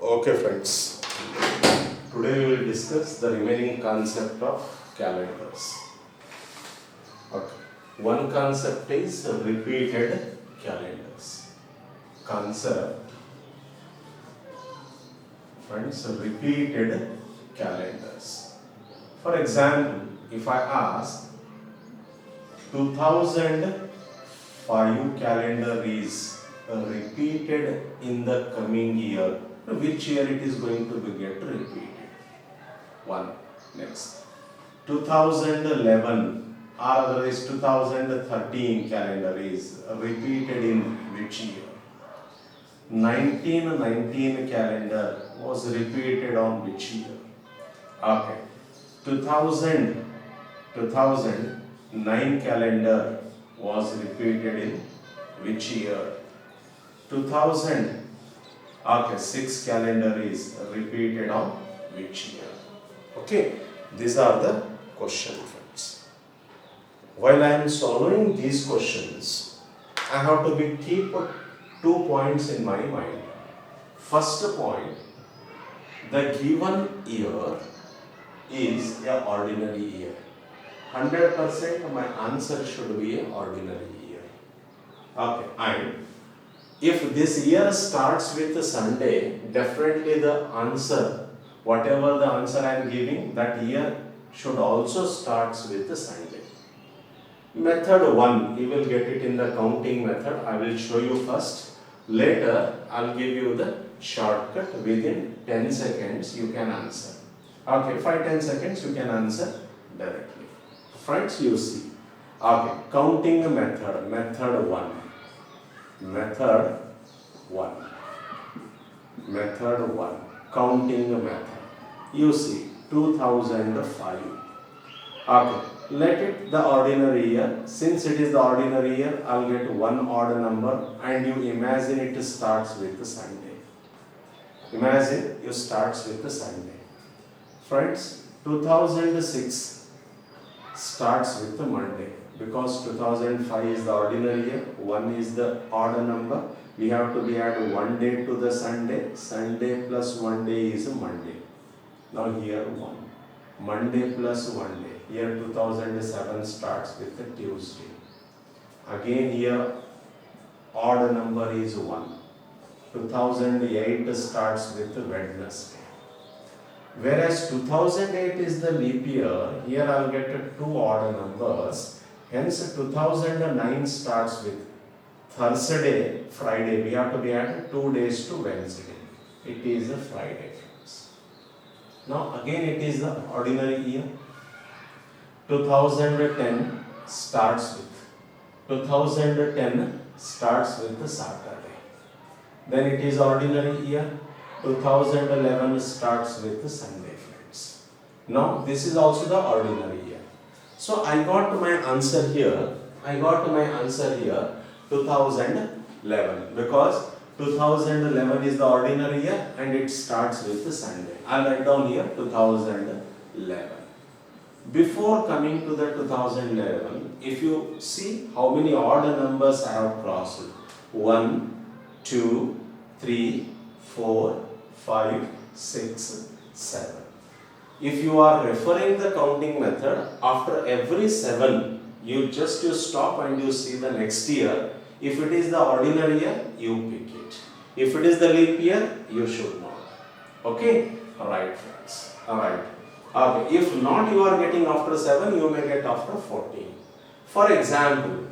Okay friends, today we will discuss the remaining concept of calendars. Okay. One concept is repeated calendars. Concept, friends, repeated calendars. For example, if I ask 2005 calendar is repeated in the coming year, which year it is going to be get repeated? One. Next, 2011 or otherwise 2013 calendar is repeated in which year? 1919 calendar was repeated on which year? Okay. 2009 calendar was repeated in which year? 2006 calendar is repeated on which year? Okay, these are the question friends. While I am solving these questions, I have to keep 2 points in my mind. First point, the given year is an ordinary year. 100% my answer should be an ordinary year. Okay, and if this year starts with Sunday, definitely the answer, whatever the answer I am giving, that year should also starts with the Sunday. Method 1, you will get it in the counting method. I will show you first. Later, I will give you the shortcut. Within 10 seconds, you can answer. Okay, 5-10 seconds, you can answer directly. Friends, you see. Okay, counting method. Method 1. Method 1. Method 1. Counting method. You see, 2005. Okay, let it the ordinary year. Since it is the ordinary year, I will get one odd number and you imagine it starts with the Sunday. Imagine you starts with the Sunday. Friends, 2006 starts with the Monday because 2005 is the ordinary year, 1 is the odd number. We have to be add 1 day to the Sunday. Sunday plus 1 day is a Monday. Now here 1. Monday plus 1 day. Year 2007 starts with the Tuesday. Again here odd number is 1. 2008 starts with the Wednesday. Whereas 2008 is the leap year, here I will get 2 odd numbers. Hence 2009 starts with Thursday, Friday. We have to be added 2 days to Wednesday. It is a Friday, friends. Now again it is the ordinary year. 2010 starts with the Saturday. Then it is ordinary year. 2011 starts with the Sunday, friends. Now this is also the ordinary year. So I got my answer here. 2011 because 2011 is the ordinary year and it starts with the Sunday. I'll write down here 2011. Before coming to the 2011, if you see how many odd numbers I have crossed. 1, 2, 3, 4, 5, 6, 7. If you are referring the counting method, after every 7, you stop and you see the next year. If it is the ordinary year, you pick it. If it is the leap year, you should not. Okay? Alright friends. Alright. Okay. If not you are getting after 7, you may get after 14. For example,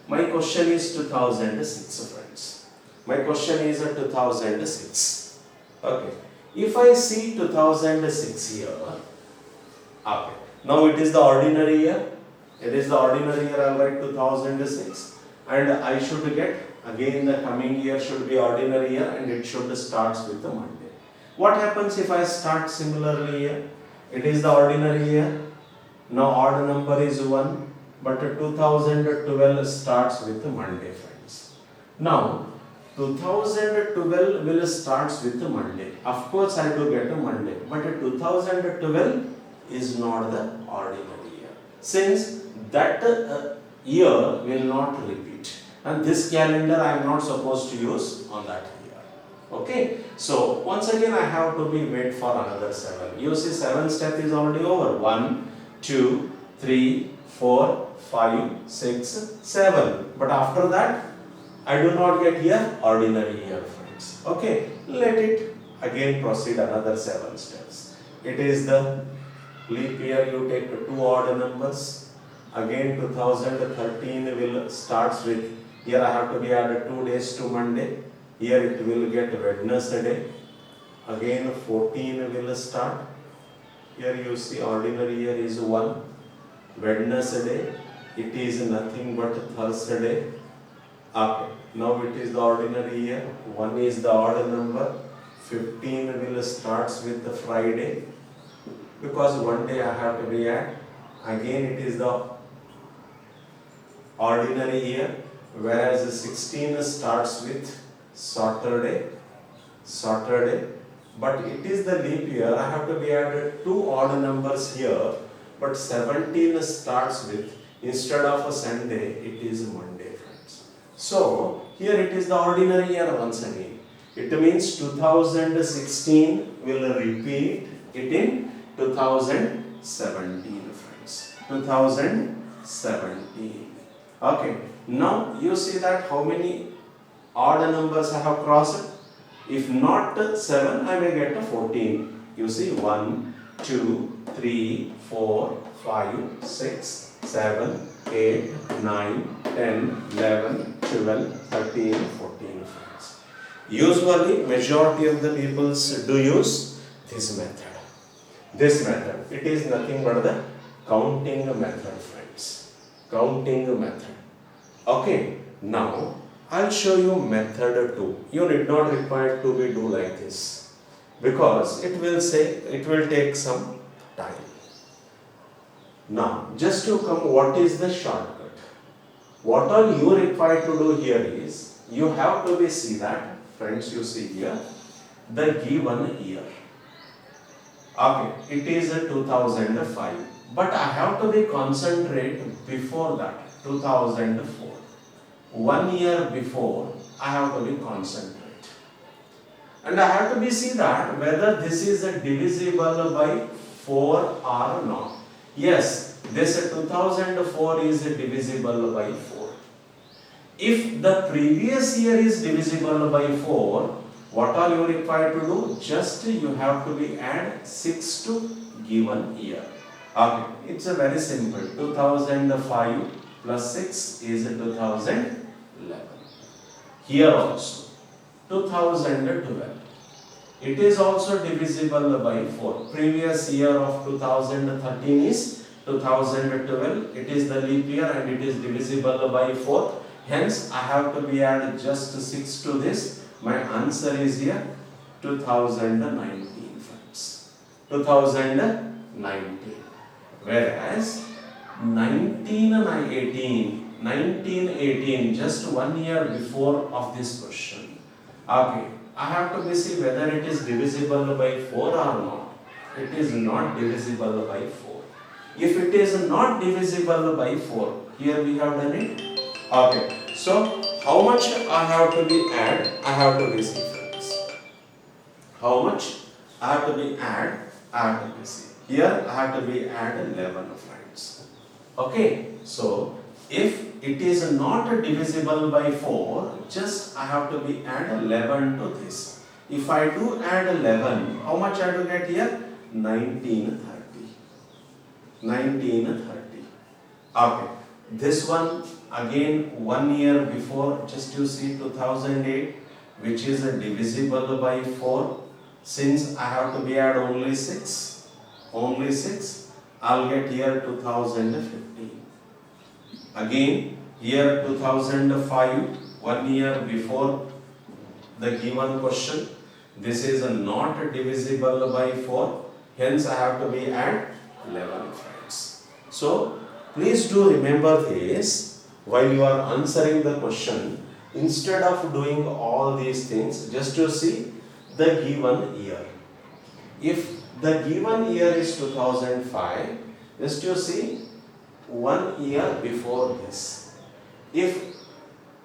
my question is 2006 friends. My question is 2006. Okay. If I see 2006 here, okay. Now it is the ordinary year. It is the ordinary year. I will write 2006, and I should get again the coming year should be ordinary year, and it should starts with the Monday. What happens if I start similarly here? It is the ordinary year. Now odd number is 1, but 2012 starts with the Monday, friends. Now 2012 will starts with the Monday. Of course I do get a Monday, but 2012 is not the ordinary year. Since that year will not repeat, and this calendar I am not supposed to use on that year. Okay, so once again I have to be wait for another 7. You see 7 step is already over. 1, 2, 3, 4, 5, 6, 7. But after that I do not get here ordinary year, friends. Okay, let it again proceed another 7 steps. It is the leap year, you take 2 odd numbers. Again 2013 will starts with, here I have to be added 2 days to Monday. Here it will get Wednesday. Again 14 will start. Here you see ordinary year is 1. Wednesday, it is nothing but Thursday. Okay, now it is the ordinary year. 1 is the odd number. 15 will starts with the Friday, because 1 day I have to be at. Again it is the ordinary year, whereas 16 starts with Saturday, but it is the leap year. I have to be added 2 odd numbers here, but 17 starts with, instead of a Sunday, it is Monday, friends. So here it is the ordinary year once again. It means 2016 will repeat it in 2017, friends. 2017. Okay, now you see that how many odd numbers I have crossed. If not 7, I may get a 14. You see 1, 2, 3, 4, 5, 6, 7, 8, 9, 10, 11, 12, 13, 14, friends. Usually majority of the people do use this method. This method, it is nothing but the counting method, friends. Counting method. Okay, now I'll show you method 2. You need not require to be do like this, because it will take some time. Now, just to come, what is the shortcut? What all you require to do here is, you have to be see that, friends, you see here, the given year. Okay, it is 2005, but I have to be concentrate before that, 2004. 1 year before, I have to be concentrate. And I have to be see that whether this is divisible by 4 or not. Yes, this 2004 is divisible by 4. If the previous year is divisible by 4, what are you required to do? Just you have to be add 6 to given year. Okay, it's a very simple. 2005 plus 6 is 2011. Here also 2012. It is also divisible by 4. Previous year of 2013 is 2012. It is the leap year and it is divisible by 4. Hence, I have to be add just 6 to this. My answer is here 2019, friends. 2019. Whereas 1918, just 1 year before of this question. Okay, I have to see whether it is divisible by 4 or not. It is not divisible by 4. If it is not divisible by 4, here we have done it. Okay, so how much I have to be add? I have to be see, friends. How much I have to be add? I have to be see. Here I have to be add 11, friends. Okay, so if it is not divisible by 4, just I have to be add 11 to this. If I do add 11, how much I have to get here? 1930. 1930. Okay, this one again 1 year before, just you see 2008, which is divisible by 4. Since I have to be add only 6, I'll get here 2015. Again, year 2005, 1 year before the given question. This is not divisible by 4. Hence, I have to be at 11, friends. So, please do remember this while you are answering the question. Instead of doing all these things, just to see the given year. If the given year is 2005, just you see 1 year before this. If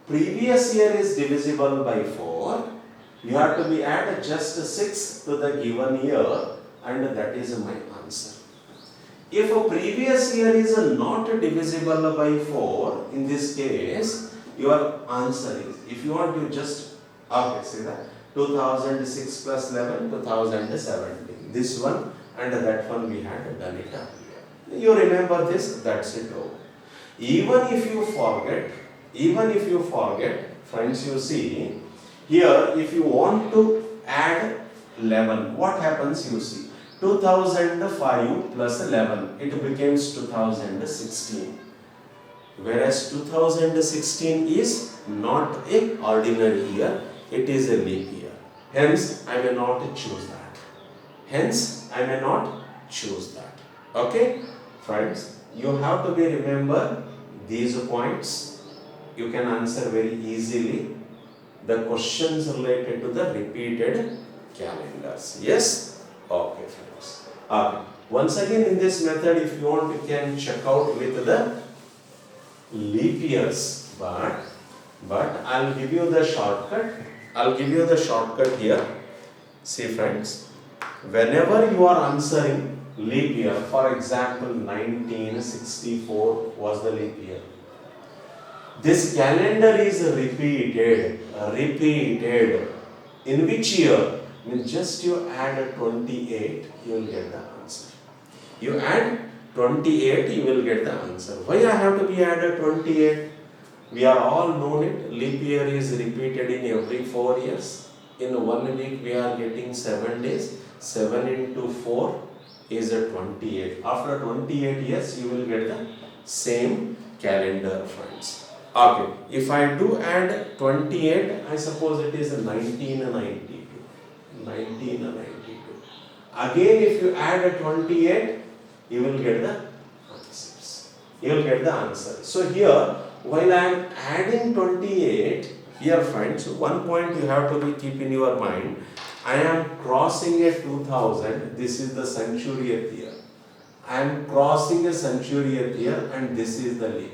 previous year is divisible by 4, you have to be add just 6 to the given year, and that is my answer. If a previous year is not divisible by 4, in this case, your answer is, if you want to just, okay, see that, 2006 plus 11, 2017. This one and that one we had done it earlier. You remember this, that's it over. Even if you forget, friends, you see, here if you want to add 11, what happens you see? 2005 plus 11, it becomes 2016. Whereas 2016 is not a ordinary year, it is a leap year. Hence, I may not choose that. Okay? Friends, you have to be remember these points. You can answer very easily the questions related to the repeated calendars. Yes? Okay, friends. Okay. Once again, in this method, if you want, you can check out with the leap years, but I'll give you the shortcut here. See, friends, whenever you are answering leap year, for example 1964 was the leap year, this calendar is repeated, in which year? Just you add 28, you will get the answer. You add 28, you will get the answer. Why I have to be added 28? We are all known it. Leap year is repeated in every 4 years. In 1 week we are getting 7 days. 7 into 4 is a 28. After 28 years you will get the same calendar, friends. Okay, if I do add 28, I suppose it is 1992. Again, if you add 28, you will get the answer. So here, while I am adding 28, here friends, one point you have to be keep in your mind. I am crossing a 2000. This is the centurieth year. I am crossing a centurieth year, and this is the leap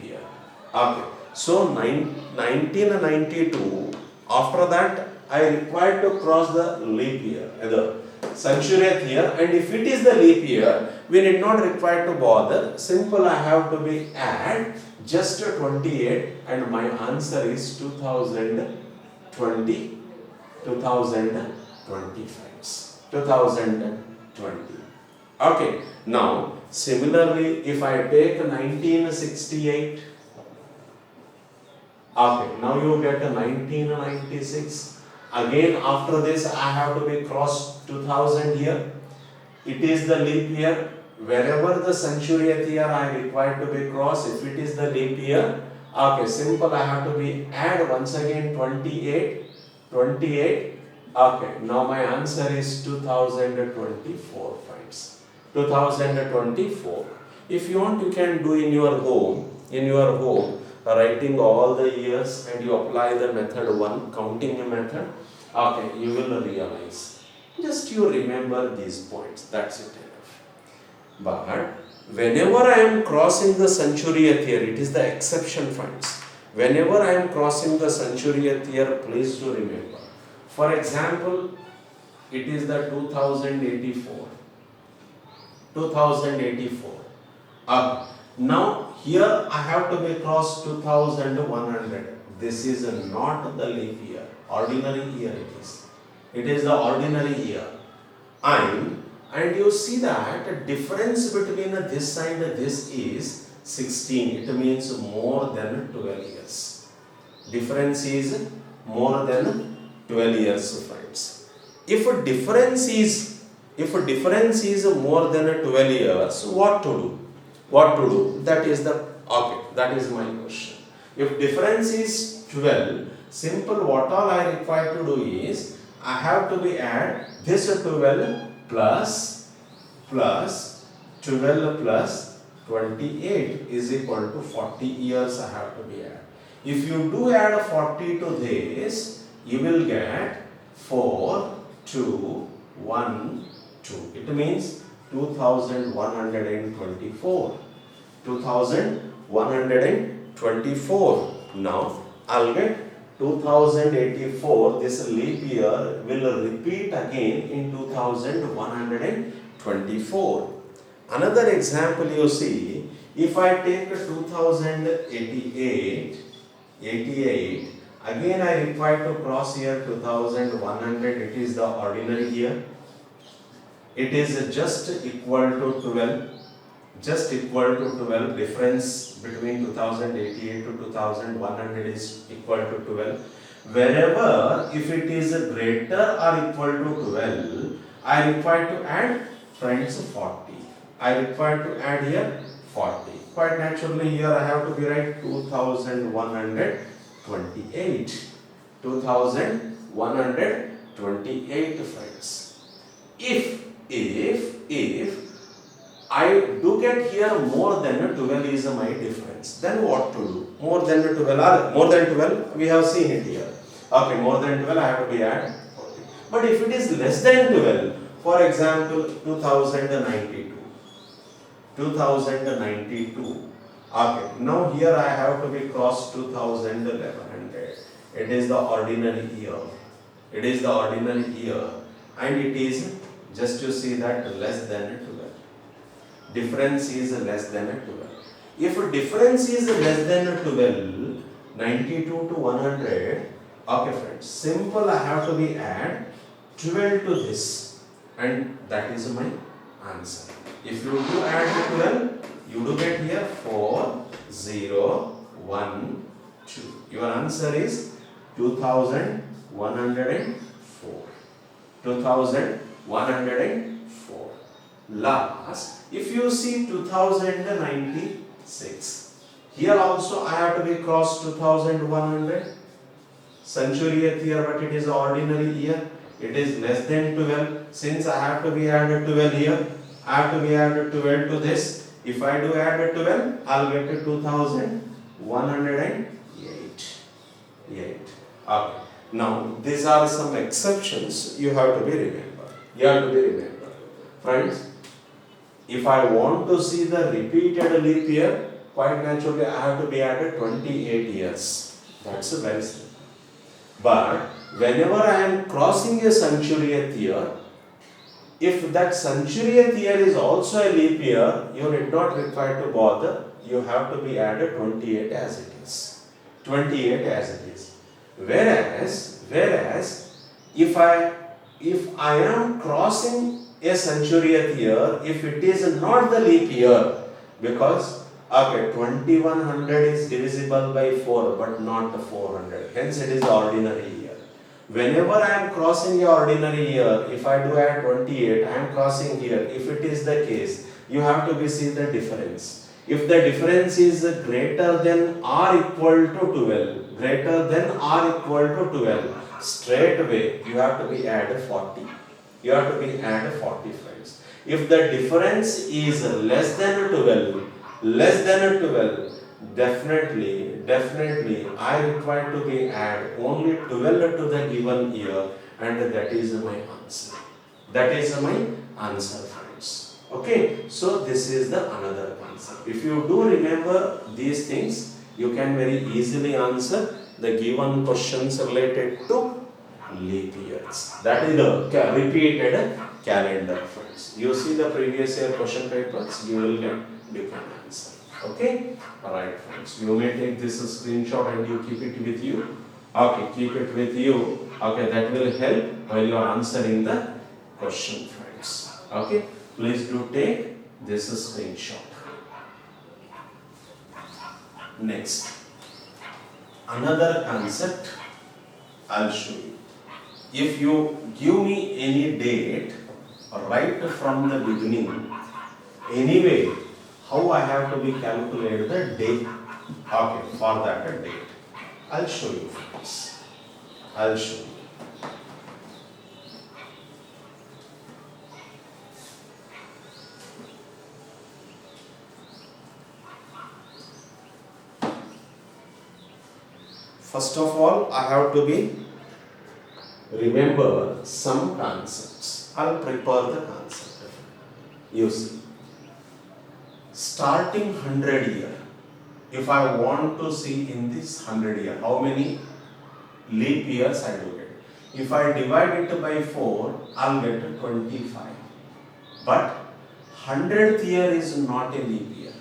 year. Okay. So 1992. After that, I required to cross the leap year, the centurieth year, and if it is the leap year, we need not require to bother. Simple, I have to be add just 28, and my answer is 2020. Okay, now similarly, if I take 1968, okay, now you get 1996. Again, after this, I have to be cross 2000 here. It is the leap year. Wherever the centurieth year I require to be cross, if it is the leap year, okay, simple, I have to be add once again 28. Okay, now my answer is 2024, friends. 2024. If you want, you can do in your home, writing all the years, and you apply the method 1, counting method. Okay, you will realize. Just you remember these points, that's it enough. But whenever I am crossing the centurieth year, it is the exception, friends. Whenever I am crossing the centurieth year, please do remember. For example, it is the 2084. Now here I have to be cross 2100. This is not the leap year. Ordinary year it is. It is the ordinary year. And you see that difference between this and this is 16. It means more than 12 years. Difference is more than 12 years, friends. If a difference is more than 12 years, what to do? That is my question. If difference is 12, simple, what all I require to do is, I have to be add this 12 plus 12 plus 28 is equal to 40 years I have to be add. If you do add 40 to this, you will get 4, 2, 1, 2. It means 2124. 2124. Now I'll get 2084. This leap year will repeat again in 2124. Another example you see, if I take 2088, again I require to cross here 2100. It is the ordinary year. It is just equal to 12. Just equal to 12. Difference between 2088 to 2100 is equal to 12. Wherever if it is greater or equal to 12, I require to add, friends, 40. I require to add here 40. Quite naturally here I have to be right 2128. 2128, friends. If I do get here more than 12 is my difference, then what to do? More than 12 or more than 12, we have seen it here. Okay, more than 12 I have to be at 40. But if it is less than 12, for example 2092. Okay, now here I have to be crossed 2100. It is the ordinary year. It is the ordinary year, and it is, just to see that, less than 12. Difference is less than 12. If difference is less than 12, 92 to 100, okay friends, simple I have to be add 12 to this, and that is my answer. If you do add 12, you do get here 4, 0, 1, 2. Your answer is 2104. 2104. Last, if you see 2096, here also I have to be crossed 2100. Centuriate year, but it is ordinary year. It is less than 12. Since I have to be added 12 here, I have to be added 12 to this. If I do add 12, I'll get to 2108. Okay. Now, these are some exceptions you have to be remembered. Friends, if I want to see the repeated leap year, quite naturally I have to be added 28 years. That's very simple. But whenever I am crossing a centuriate year, if that centuriate year is also a leap year, you need not require to bother. You have to be added 28 as it is. 28 as it is. Whereas if I am crossing a centuriate year, if it is not the leap year, because 2100 is divisible by 4 but not the 400, hence it is the ordinary year. Whenever I am crossing a ordinary year, if I do add 28, I am crossing here. If it is the case, you have to be see the difference. If the difference is greater than or equal to 12, straight away you have to be add 40. You have to be add 40, friends. If the difference is less than 12, definitely I require to be add only 12 to the given year, and that is my answer. That is my answer, friends. Okay, so this is the another concept. If you do remember these things, you can very easily answer the given questions related to leap years. That is the repeated calendar, friends. You see the previous year question papers, you will get different answer. Okay? Alright, friends. You may take this screenshot and you keep it with you. Okay, keep it with you. Okay, that will help while you are answering the question, friends. Okay? Please do take this screenshot. Next, another concept I'll show you. If you give me any date right from the beginning, anyway, how I have to be calculated the date? Okay, for that date. I'll show you, friends. I'll show you. First of all, I have to be remember some concepts. I'll prepare the concept. You see, starting 100 year, if I want to see in this 100 year, how many leap years I do get? If I divide it by 4, I'll get 25. But 100th year is not a leap year.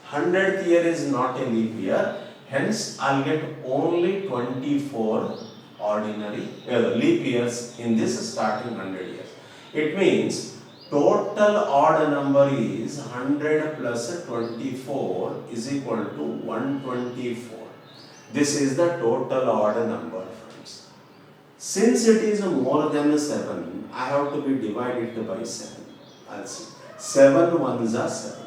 100th year is not a leap year. Hence, I'll get only 24 ordinary leap years in this starting 100 years. It means total odd number is 100 plus 24 is equal to 124. This is the total odd number, friends. Since it is more than 7, I have to be divided by 7. I'll see. 7 ones are 7.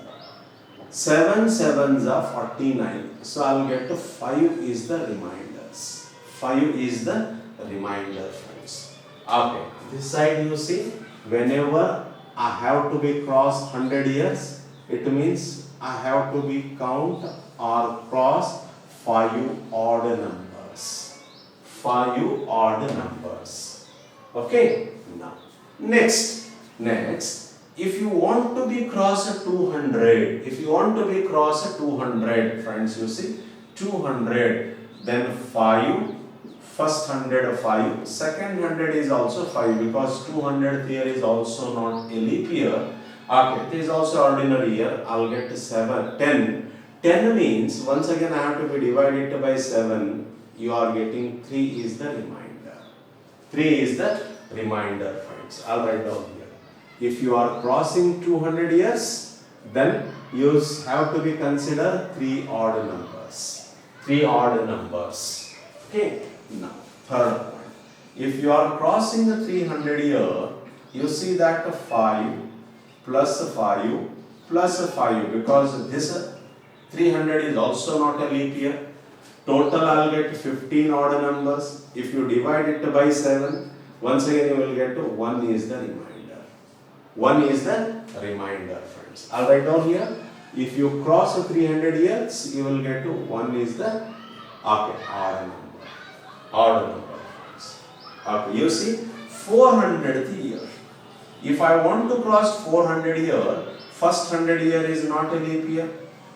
7 sevens are 49. So I'll get to 5 is the reminders. 5 is the reminder, friends. Okay. This side you see, whenever I have to be cross 100 years, it means I have to be count or cross 5 odd numbers. 5 odd numbers. Okay. Now, next, if you want to be cross 200, friends, you see, 200, then 5, first 100 5, second 100 is also 5 because 200th year is also not a leap year. Okay, it is also ordinary year. I'll get 7, 10. 10 means, once again I have to be divided by 7. You are getting 3 is the remainder. 3 is the remainder, friends. I'll write down here. If you are crossing 200 years, then you have to be consider 3 odd numbers. 3 odd numbers. Okay. Now, third point. If you are crossing the 300 year, you see that 5 plus 5 plus 5 because this 300 is also not a leap year. Total I'll get 15 odd numbers. If you divide it by 7, once again you will get 1 is the remainder. 1 is the remainder, friends. I'll write down here. If you cross 300 years, you will get 1 is the odd number. Odd number, friends. Okay, you see, 400th year. If I want to cross 400 year, first 100 year is not a leap year.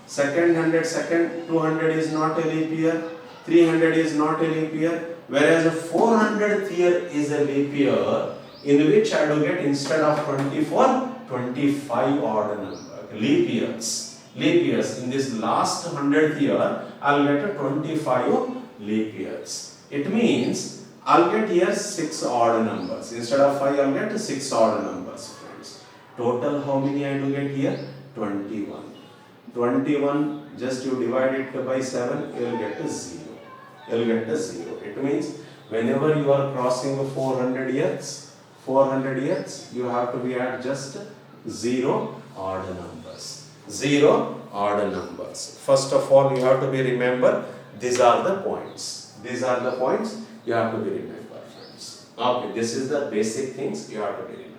Second 200 is not a leap year. 300 is not a leap year. Whereas 400th year is a leap year, in which I do get instead of 24, 25 odd number. Leap years. In this last 100th year, I'll get 25 leap years. It means I'll get here 6 odd numbers. Instead of 5, I'll get 6 odd numbers, friends. Total how many I do get here? 21. 21, just you divide it by 7, you will get 0. It means whenever you are crossing 400 years, you have to be at just 0 odd numbers. 0 odd numbers. First of all, you have to be remember, these are the points. You have to be remember, friends. Okay, this is the basic things you have to be remember.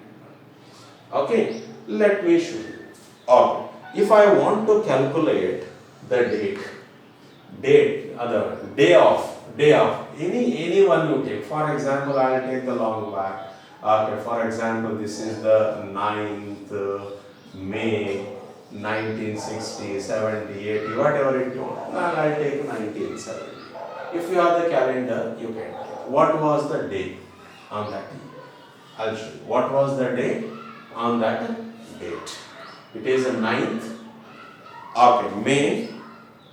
Okay, let me show you. Okay, if I want to calculate the day of any one you take. For example, I will take the long back. Okay, for example, this is the 9th May 1960, 70, 80, whatever it you want. I will take 1970. If you have the calendar, you can take. What was the day on that day? I'll show you. What was the day on that date? It is the 9th, May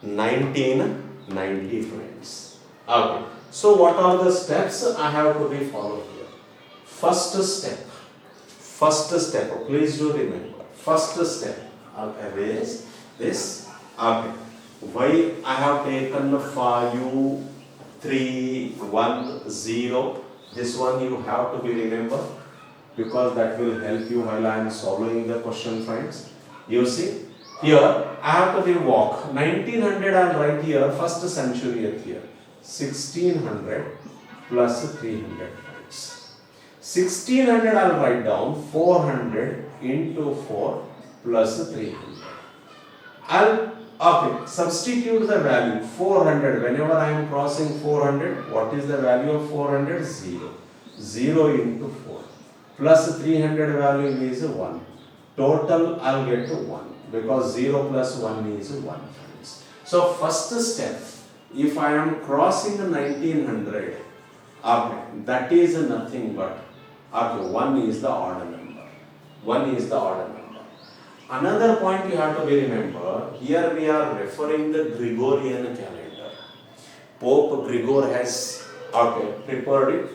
1990, friends. Okay. So what are the steps I have to be followed here? First step, please do remember. First step, I'll erase this. Okay. Why I have taken 5, 3, 1, 0. This one you have to be remember because that will help you while I am solving the question, friends. You see, here I have to be walk. 1900 I will write here, first century here. 1600 plus 300, friends. 1600 I will write down 400 into 4 plus 300. Okay, substitute the value 400. Whenever I am crossing 400, what is the value of 400? 0. 0 into 4. Plus 300 value is 1. Total I'll get to 1 because 0 plus 1 is 1 friends. So first step, if I am crossing the 1900, okay, that is nothing but, okay, 1 is the odd number. 1 is the odd number. Another point you have to be remember, here we are referring the Gregorian calendar. Pope Gregor has, okay, prepared it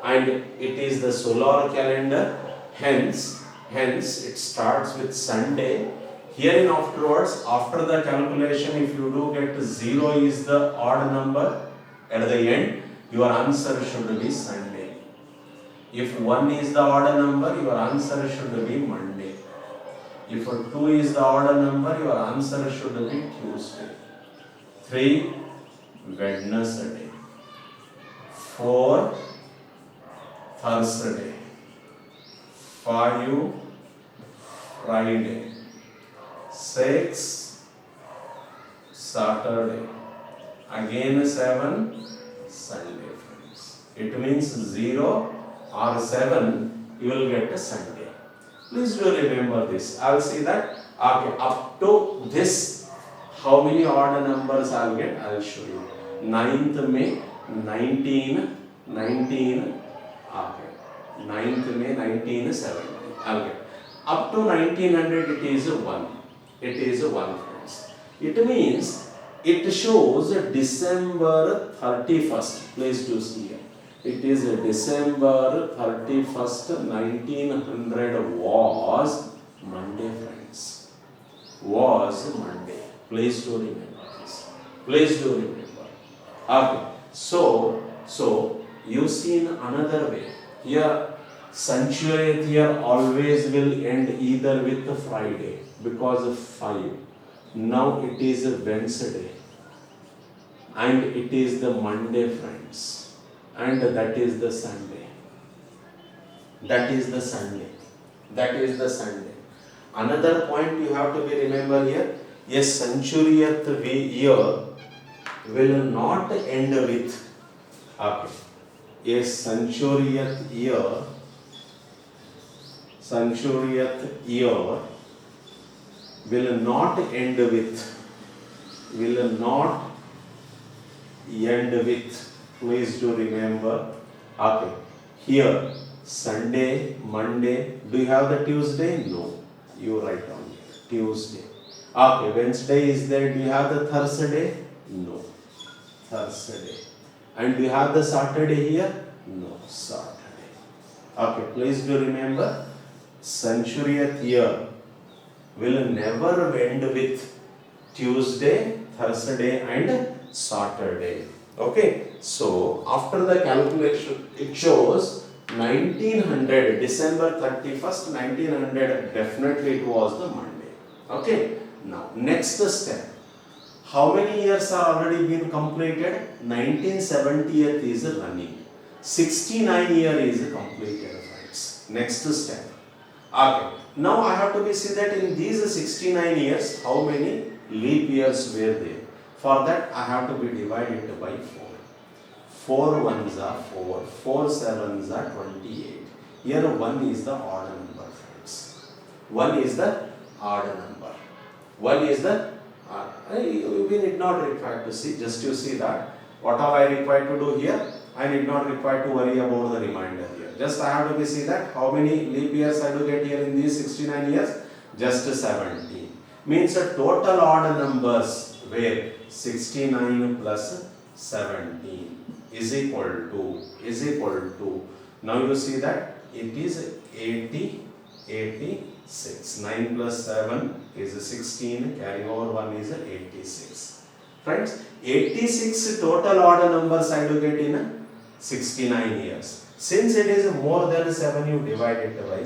and it is the solar calendar, hence it starts with Sunday. Herein afterwards, after the calculation, if you do get 0 is the odd number at the end, your answer should be Sunday. If 1 is the odd number, your answer should be Monday. If 2 is the odd number, your answer should be Tuesday. 3, Wednesday. 4, Thursday. 5, Friday. 6, Saturday. Again 7, Sunday friends. It means 0 or 7 you will get a Sunday. Please do remember this. I will see that. Okay, up to this, how many odd numbers I will get? I will show you. 9th May, 19, okay. 9th May, 1970. I will get. Up to 1900 it is 1. It is 1 friends. It means it shows December 31st. Please do see here. It is December 31st, 1900 was Monday friends. Was Monday. Please do remember this. Please do remember. Okay. So you see in another way. Here century year always will end either with the Friday because of 5. Now it is a Wednesday and it is the Monday friends. And that is the Sunday. That is the Sunday. That is the Sunday. Another point you have to be remember here, a centuriath year will not end with, okay, a centuriath year will not end with, please do remember, okay, here Sunday, Monday, do you have the Tuesday? No, you write down here, Tuesday. Okay, Wednesday is there, do you have the Thursday? No, Thursday. And do you have the Saturday here? No, Saturday. Okay, please do remember, centuriath year will never end with Tuesday, Thursday and Saturday. Okay, so after the calculation, it shows 1900, December 31st, 1900, definitely it was the Monday. Okay, now next step. How many years are already been completed? 1970th is running. 69 year is completed friends. Next step. Okay, now I have to be see that in these 69 years, how many leap years were there? For that, I have to be divided by 4. 4 ones are 4, 4 sevens are 28. Here 1 is the odd number friends. 1 is the odd number. 1 is the we need not require to see, just you see that. What all I require to do here, I need not require to worry about the remainder here. Just I have to be see that how many leap years I do get here in these 69 years? Just 17. Means the total odd numbers where 69 plus 17 is equal to, now you see that it is 86. 9 plus 7 is 16, carrying over 1 is 86. Friends, 86 total odd numbers I do get in 69 years. Since it is more than 7, you divide it by,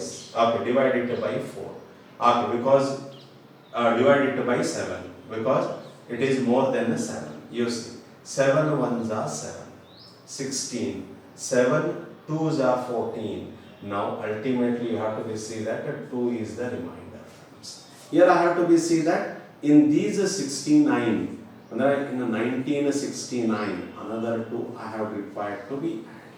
divide it by 4. Because divide it by 7 because it is more than 7. You see, 7 ones are 7, 16, 7 twos are 14. Now ultimately you have to be see that 2 is the remainder friends. Here I have to be see that in these 69, in 1969, another 2 I have required to be add.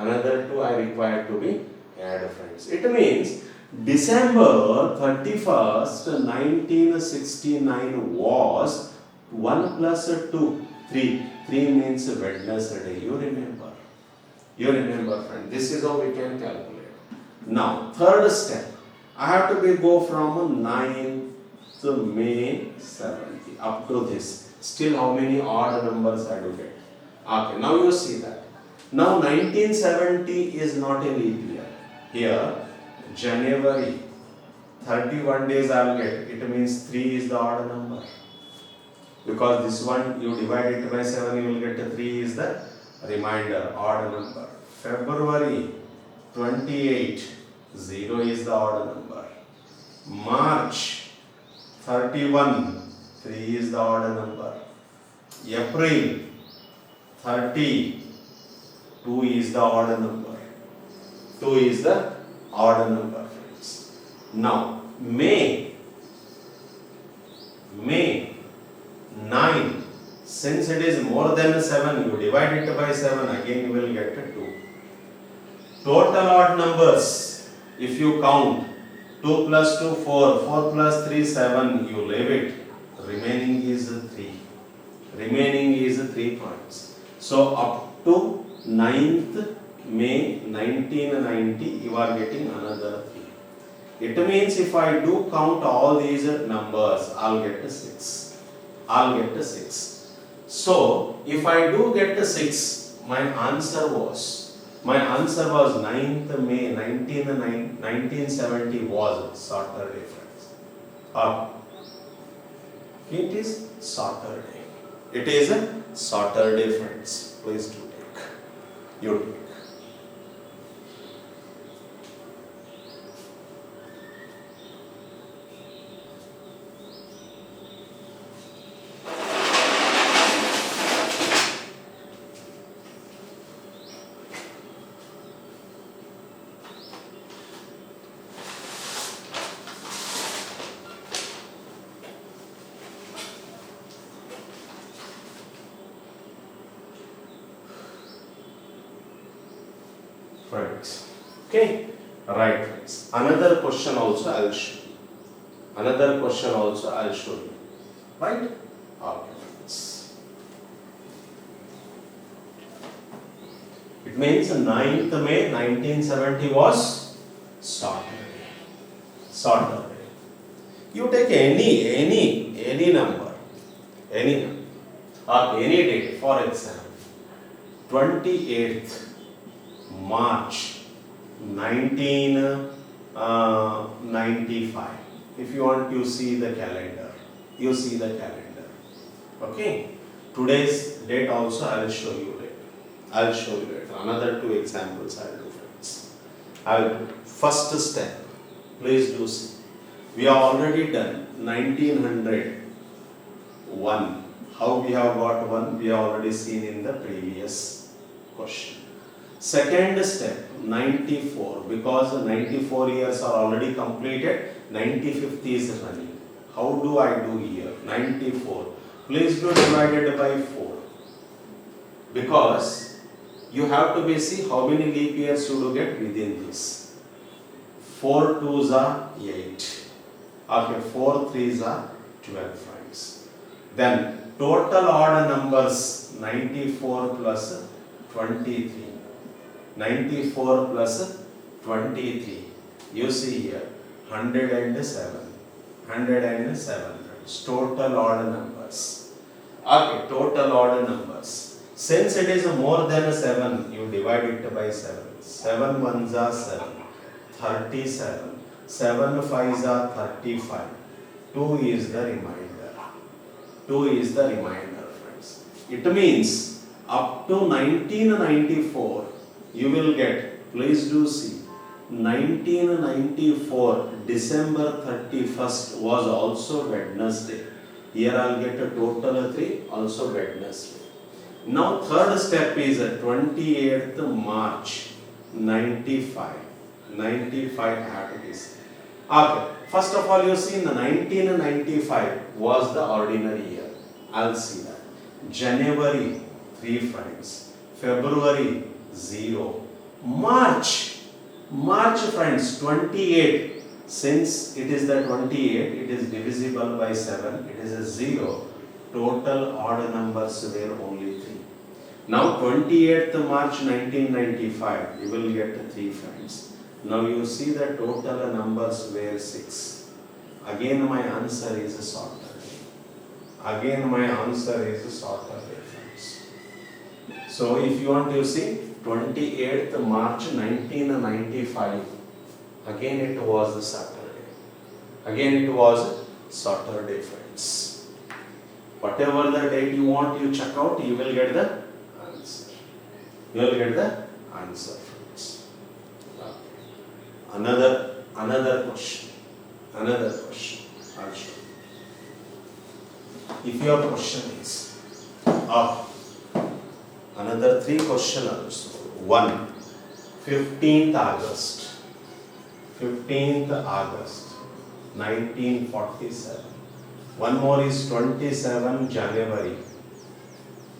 Another 2 I require to be add friends. It means December 31st, 1969 was 1 plus 2, 3. 3 means Wednesday. You remember. You remember, friend. This is how we can calculate. Now, third step. I have to go from 9th May 70 up to this. Still, how many odd numbers I do get? Okay, now you see that. Now, 1970 is not a leap year. Here, January, 31 days I will get. It means 3 is the odd number. Because this one, you divide it by 7, you will get 3 is the remainder, odd number. February 28, 0 is the odd number. March 31, 3 is the odd number. April 30, 2 is the odd number. 2 is the odd number, friends. Now, May 9, since it is more than 7, you divide it by 7, again you will get 2. Total odd numbers, if you count 2 plus 2, 4, 4 plus 3, 7, you leave it, remaining is 3. Remaining is 3 points. So, up to 9th May 1990, you are getting another 3. It means if I do count all these numbers, I'll get 6. I'll get 6. So, if I do get 6, my answer was 9th May 1970 was Saturday, friends. It is Saturday. It is a Saturday, friends. Please do take. You take. Friends. Okay, right, friends. Another question also I will show you. Another question also I will show you. Right? Okay, friends. It means 9th May 1970 was Saturday. Saturday. You take any number, any date. For example, 28th March 1995. If you want to see the calendar, you see the calendar. Okay. Today's date also I will show you later. I will show you later. Another 2 examples I will do, friends. I will do. First step. Please do see. We have already done 1901. How we have got 1? We have already seen in the previous question. Second step, 94, because 94 years are already completed, 95th is running. How do I do here? 94. Please do divided by 4. Because you have to see how many leap years you do get within this. 4 2s are 8. Okay, 4 3s are 12, friends. Then total odd numbers, 94 plus 23. 94 plus 23. You see here 107. 107. Total odd numbers. Okay, total odd numbers. Since it is more than 7, you divide it by 7. 7 ones are 7. 37. 7 5s are 35. 2 is the remainder. 2 is the remainder, friends. It means up to 1994, you will get, please do see, 1994 December 31st was also Wednesday. Here I will get a total 3, also Wednesday. Now third step is 28th March 95. 95 I have to see. Okay, first of all you see the 1995 was the ordinary year. I'll see that. January 3 friends. February 0. March friends 28. Since it is the 28, it is divisible by 7, it is a 0. Total odd numbers were only 3. Now 28th March 1995, you will get 3 friends. Now you see the total numbers were 6. Again my answer is a Saturday. Again my answer is a Saturday, friends. So if you want to see 28th March 1995, again it was a Saturday. Again it was Saturday, friends. Whatever the date you want, you check out, you will get the answer. You will get the answer, friends. Another question. Another question. I'll show you. If your question is another 3 questions also. 1. 15th August. 15th August 1947. One more is 27 January.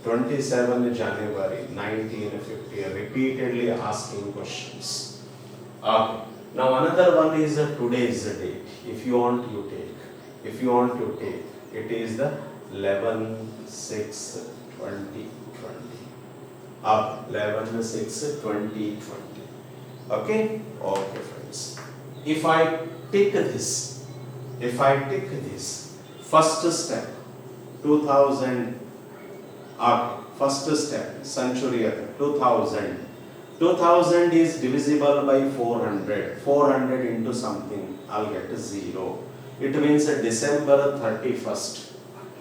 27 January 1950. Repeatedly asking questions. Okay. Now another one is today's date. If you want, you take. If you want to take, it is the 11/6/2020. 11/6/2020. Okay? Okay, friends. If I take this, first step, 2000, first step, century, 2000. 2000 is divisible by 400. 400 into something, I'll get 0. It means December 31st,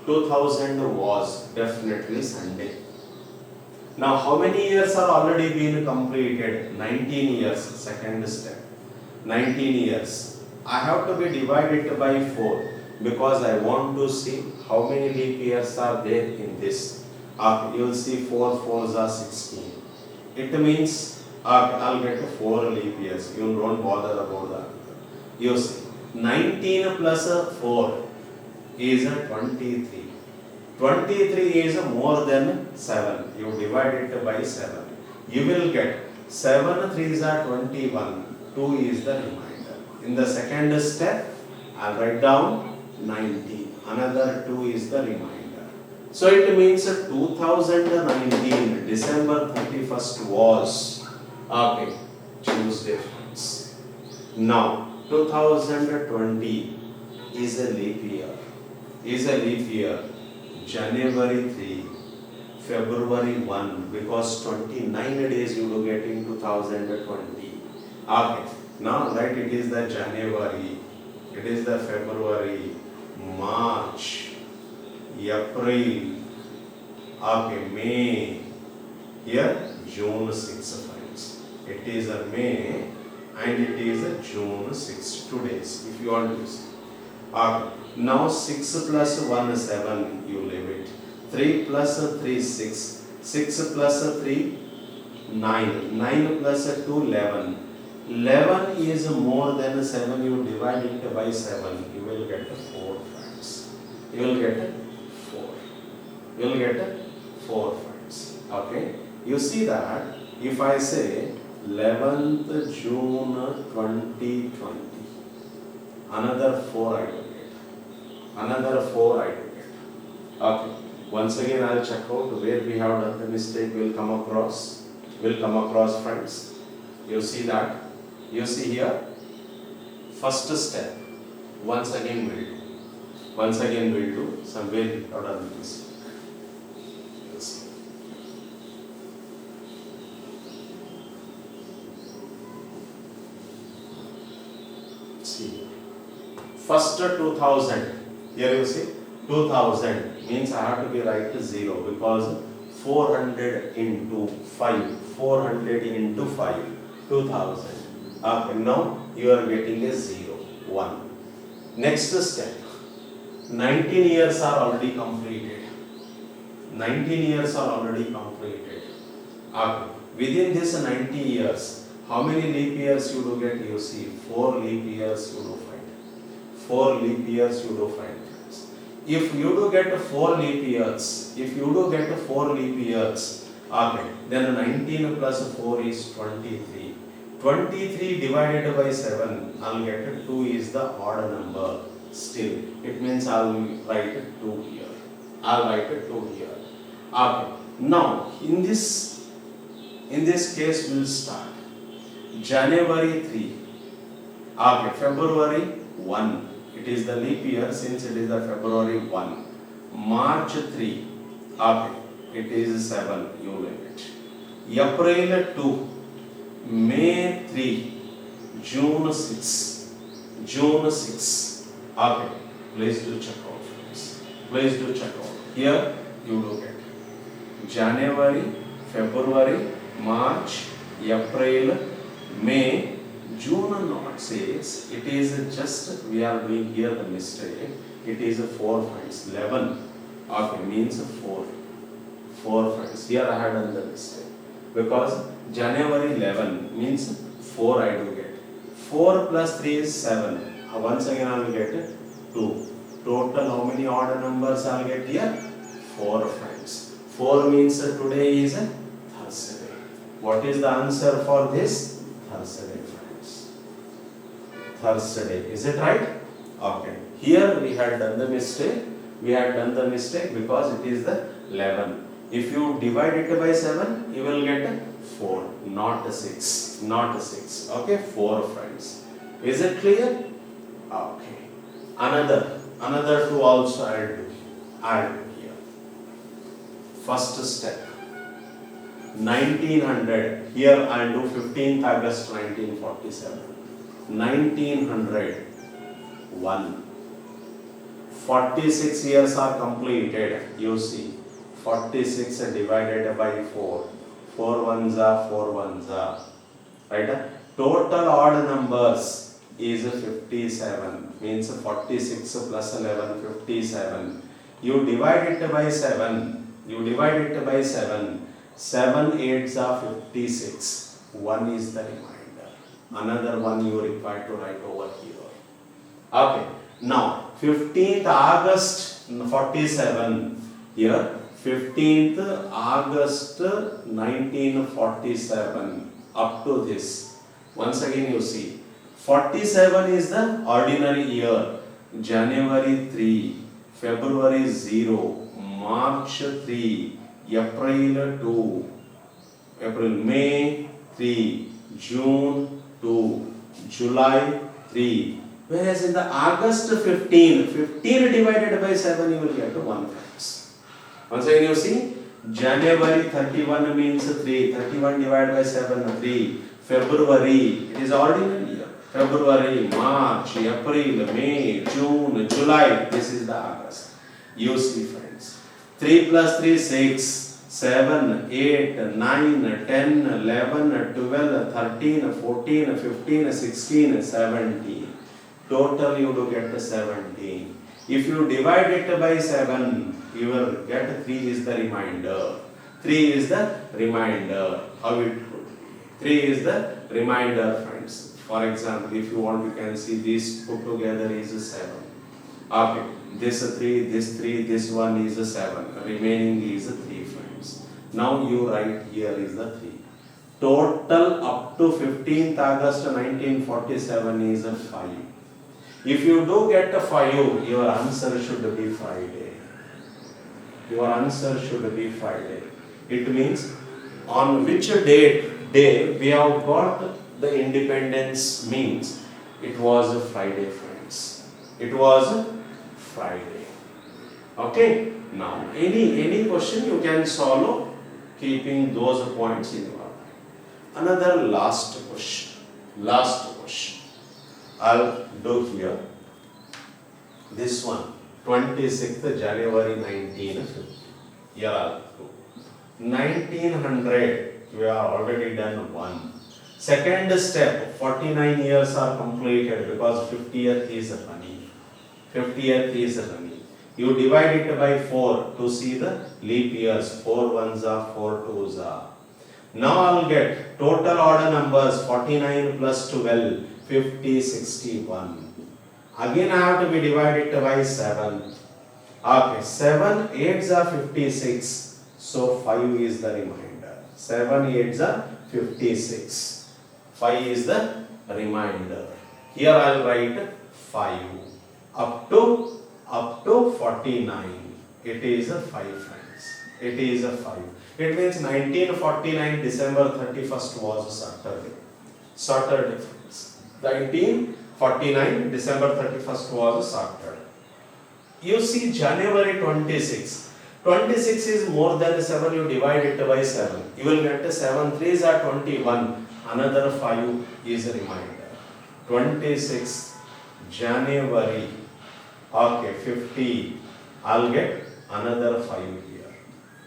2000 was definitely Sunday. Now how many years are already been completed? 19 years, second step. 19 years. I have to be divided by 4 because I want to see how many leap years are there in this. You will see 4 4s are 16. It means I'll get 4 leap years. You don't bother about that. You see 19 plus 4 is 23. 23 is more than 7. You divide it by 7. You will get 7 3s are 21. 2 is the remainder. In the second step, I'll write down 90. Another 2 is the remainder. So it means 2019, December 31st was Tuesday, friends. Now 2020 is a leap year. January 3, February 1, because 29 days you will get in 2020. Okay, now right, it is the January, it is the February, March, April, May, here June 6, friends. It is a May and it is a June 6, 2 days, if you want to use. Now 6 plus 1 7, you leave it. 3 plus 3 6. 6 plus 3 9. 9 plus 2 11. 11 is more than 7. You divide it by 7. You will get 4, friends. You will get 4. You will get 4, friends. Okay. You see that if I say 11th June 2020, another 4 I will get. Another 4 I will get. Okay. Once again I'll check out where we have done the mistake. Will come across, friends. You see that? You see here, first step. Once again we'll do somewhere we have done the mistake. You see. See. First 2000. Here you see 2000 means I have to be right to 0 because 400 into 5, 2000. Now you are getting a 0, 1. Next step, 19 years are already completed. 19 years are already completed. Within this 90 years, how many leap years you do get? You see 4 leap years you do find. 4 leap years you do find. If you do get 4 leap years, then 19 plus 4 is 23. 23 divided by 7, I'll get 2 is the odd number still. It means I'll write 2 here. I'll write 2 here. Okay. Now, in this case, we'll start. January 3. Okay. February 1. It is the leap year since it is the February 1. March 3. Okay. It is 7. You leave it. April 2. May 3, June 6, June 6. Okay, please do check out, friends. Please do check out. Here you look at January, February, March, April, May, June not says. It is just we are doing here the mistake. It is 4 friends. 11. Okay, means 4. 4 friends. Here I had done the mistake. Because January 11 means 4 I do get. 4 plus 3 is 7. Once again I will get 2. Total how many odd numbers I will get here? 4 friends. 4 means today is Thursday. What is the answer for this? Thursday friends. Thursday. Is it right? Okay. Here we had done the mistake. We had done the mistake because it is the 11. If you divide it by 7, you will get 4, not 6. Not 6. Okay, 4 friends. Is it clear? Okay. Another 2 also I'll do here. First step. 1900. Here I'll do 15th August 1947. 1901. 46 years are completed. You see. 46 divided by 4. 4 ones are 4 ones are. Right? Total odd numbers is 57. Means 46 plus 11, 57. You divide it by 7. You divide it by 7. 7 8s are 56. 1 is the remainder. Another one you require to write over here. Okay. Now, 15th August 47. Here. 15th August 1947 up to this. Once again you see 47 is the ordinary year. January 3, February 0, March 3, April 2, May 3, June 2, July 3. Whereas in the August 15 divided by 7 you will get 1 friends. Once again you see, January 31 means 3, 31 divided by 7, 3, February, it is ordinary year, February, March, April, May, June, July, this is the August. You see friends, 3 plus 3, 6, 7, 8, 9, 10, 11, 12, 13, 14, 15, 16, 17. Total you do get 17. If you divide it by 7, you will get 3 is the remainder. 3 is the remainder. How it would be? 3 is the remainder, friends. For example, if you want, you can see these put together is 7. Okay, this 3, this one is 7. Remaining is 3, friends. Now you write here is the 3. Total up to 15th August 1947 is 5. If you do get a 5, your answer should be Friday. Your answer should be Friday. It means on which day we have got the independence means it was a Friday, friends. It was Friday. Okay. Now any question you can solve keeping those points in your mind. Another last question. I'll do here. This one, 26th January 1950. Here I'll do. 1900, we are already done 1. Second step, 49 years are completed because 50th is running. 50th is running. You divide it by 4 to see the leap years. 4 ones are, 4 twos are. Now I'll get total odd numbers 49 plus 12. 50, 61. Again I have to be divided by 7. Okay, 7 8s are 56. So 5 is the remainder. 7 8s are 56. 5 is the remainder. Here I will write 5 up to 49. It is a 5 friends. It is a 5. It means 1949 December 31st was a Saturday. Saturday friends. 1949 December 31st was a Saturday. You see January 26. 26 is more than 7, you divide it by 7. You will get 7 3s are 21. Another 5 is a remainder. 26 January. Okay, 50. I'll get another 5 here.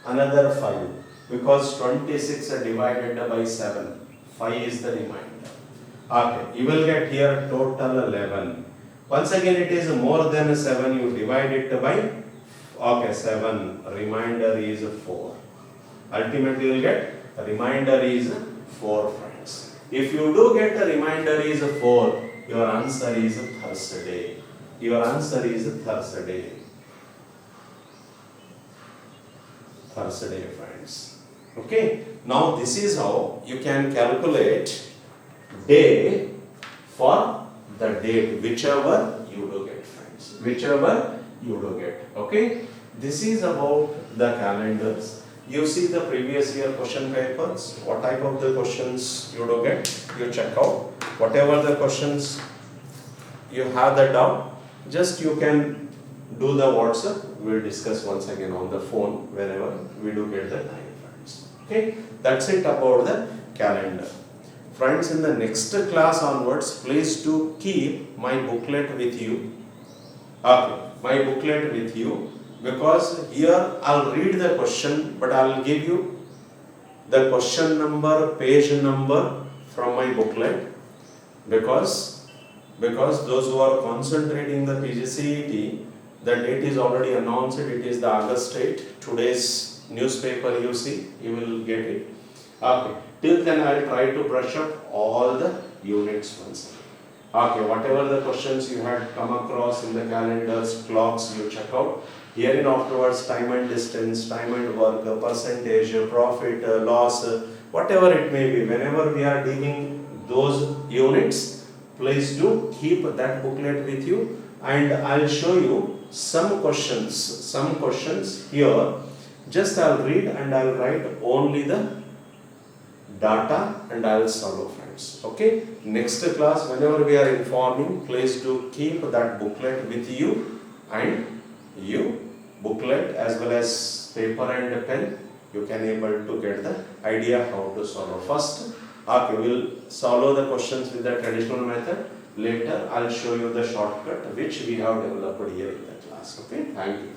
Another 5. Because 26 are divided by 7. 5 is the remainder. Okay, you will get here total 11. Once again it is more than 7, you divide it by, okay, 7, remainder is 4. Ultimately you will get remainder is 4 friends. If you do get a remainder is 4, your answer is Thursday. Your answer is Thursday. Thursday friends. Okay, now this is how you can calculate day for the date, whichever you do get friends, whichever you do get. Okay, this is about the calendars. You see the previous year question papers, what type of the questions you do get, you check out. Whatever the questions you have the doubt, just you can do the WhatsApp. We'll discuss once again on the phone whenever we do get the time friends. Okay, that's it about the calendar. Friends, in the next class onwards, please do keep my booklet with you. Okay, my booklet with you, because here I'll read the question, but I'll give you the question number, page number from my booklet, because those who are concentrating the PGCET, the date is already announced. It is the August date. Today's newspaper you see, you will get it. Okay. Till then I will try to brush up all the units once again. Okay, whatever the questions you had come across in the calendars, clocks, you check out. Herein afterwards, time and distance, time and work, percentage, profit, loss, whatever it may be. Whenever we are dealing those units, please do keep that booklet with you, and I'll show you some questions here. Just I'll read and I'll write only the data and I will solve friends. Okay, next class whenever we are informing, please do keep that booklet with you, and booklet as well as paper and pen, you can able to get the idea how to solve. First, okay, we'll solve the questions with the traditional method. Later I'll show you the shortcut which we have developed here in the class. Okay, thank you.